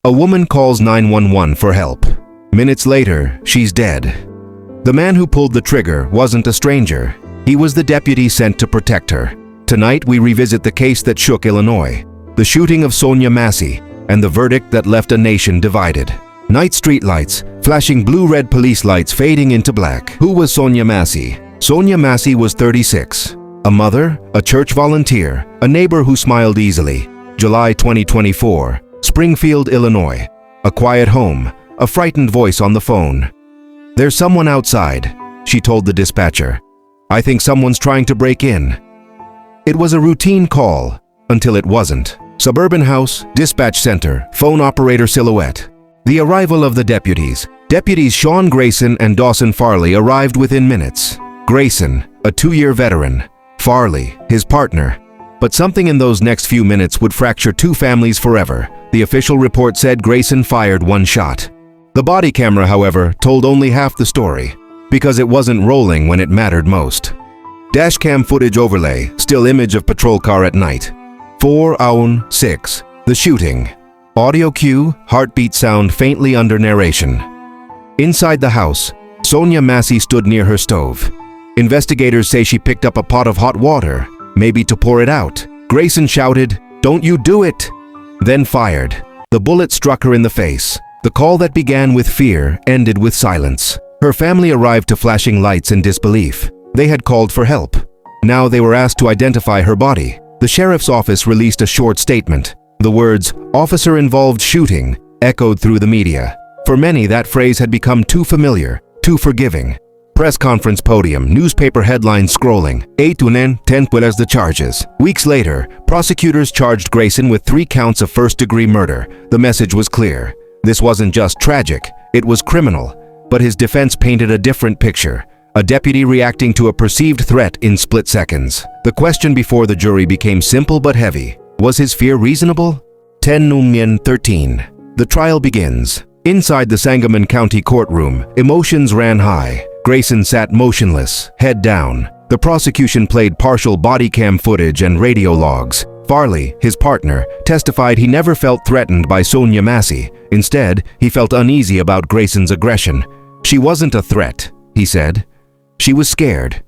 A woman calls 911 for help. Minutes later, she's dead. The man who pulled the trigger wasn't a stranger. He was the deputy sent to protect her. Tonight, we revisit the case that shook Illinois, the shooting of Sonya Massey, and the verdict that left a nation divided. Night streetlights, flashing blue-red police lights fading into black. Who was Sonya Massey? Sonya Massey was 36. A mother, a church volunteer, a neighbor who smiled easily. July 2024, Springfield, Illinois. A quiet home, a frightened voice on the phone. "There's someone outside," she told the dispatcher. "I think someone's trying to break in." It was a routine call, until it wasn't. Suburban house, dispatch center, phone operator silhouette. The arrival of the deputies. Deputies Sean Grayson and Dawson Farley arrived within minutes. Grayson, a 2-year veteran. Farley, his partner. But something in those next few minutes would fracture two families forever. The official report said Grayson fired one shot. The body camera, however, told only half the story, because it wasn't rolling when it mattered most. Dashcam footage overlay, still image of patrol car at night. 4:06, the shooting. Audio cue, heartbeat sound faintly under narration. Inside the house, Sonya Massey stood near her stove. Investigators say she picked up a pot of hot water, maybe to pour it out. Grayson shouted, "Don't you do it!" Then fired. The bullet struck her in the face. The call that began with fear ended with silence. Her family arrived to flashing lights in disbelief. They had called for help. Now they were asked to identify her body. The sheriff's office released a short statement. The words, "officer-involved shooting," echoed through the media. For many, that phrase had become too familiar, too forgiving. Press conference podium, newspaper headlines scrolling. 8-10 puelas the charges. Weeks later, prosecutors charged Grayson with 3 counts of first-degree murder. The message was clear. This wasn't just tragic, it was criminal. But his defense painted a different picture. A deputy reacting to a perceived threat in split seconds. The question before the jury became simple but heavy. Was his fear reasonable? 10-13. The trial begins. Inside the Sangamon County courtroom, emotions ran high. Grayson sat motionless, head down. The prosecution played partial body cam footage and radio logs. Farley, his partner, testified he never felt threatened by Sonya Massey. Instead, he felt uneasy about Grayson's aggression. "She wasn't a threat," he said. "She was scared."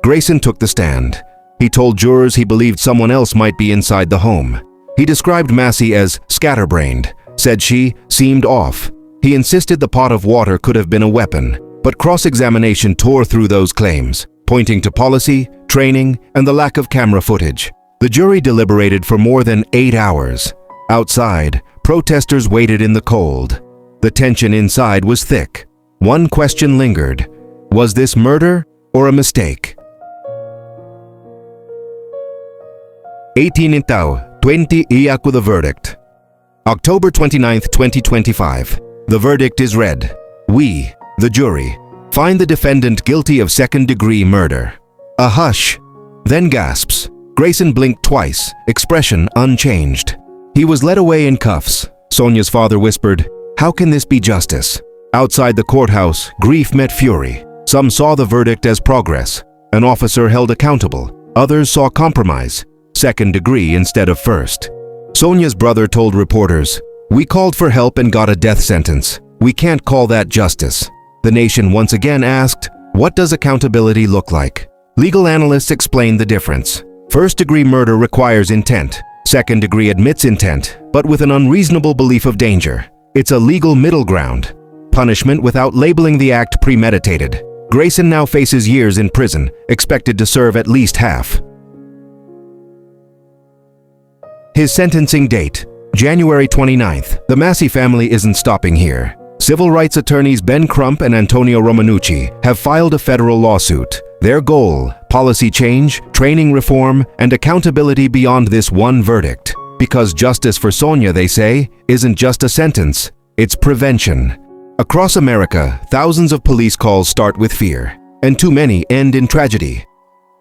Grayson took the stand. He told jurors he believed someone else might be inside the home. He described Massey as scatterbrained, said she seemed off. He insisted the pot of water could have been a weapon, but cross-examination tore through those claims, pointing to policy, training, and the lack of camera footage. The jury deliberated for more than 8 hours. Outside, protesters waited in the cold. The tension inside was thick. One question lingered. Was this murder or a mistake? 18-20 Iyaku the verdict. October 29, 2025. The verdict is read. We, the jury, find the defendant guilty of second-degree murder. A hush, then gasps. Grayson blinked twice, expression unchanged. He was led away in cuffs. Sonya's father whispered, "How can this be justice?" Outside the courthouse, grief met fury. Some saw the verdict as progress. An officer held accountable. Others saw compromise. Second degree instead of first. Sonya's brother told reporters, "We called for help and got a death sentence. We can't call that justice." The nation once again asked, what does accountability look like? Legal analysts explained the difference. First-degree murder requires intent. Second degree admits intent, but with an unreasonable belief of danger. It's a legal middle ground. Punishment without labeling the act premeditated. Grayson now faces years in prison, expected to serve at least half. His sentencing date, January 29th. The Massey family isn't stopping here. Civil rights attorneys Ben Crump and Antonio Romanucci have filed a federal lawsuit. Their goal, policy change, training reform, and accountability beyond this one verdict. Because justice for Sonya, they say, isn't just a sentence, it's prevention. Across America, thousands of police calls start with fear, and too many end in tragedy.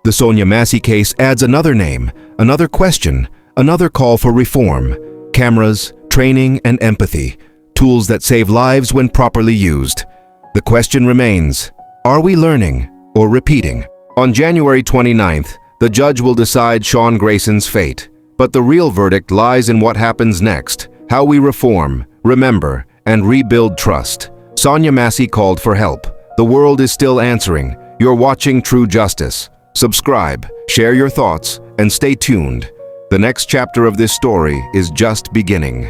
The Sonya Massey case adds another name, another question, another call for reform. Cameras, training, and empathy, tools that save lives when properly used. The question remains, are we learning or repeating? On January 29th, the judge will decide Sean Grayson's fate, but the real verdict lies in what happens next. How we reform, remember, and rebuild trust. Sonya Massey called for help. The world is still answering. You're watching True Justice. Subscribe, share your thoughts, and stay tuned. The next chapter of this story is just beginning.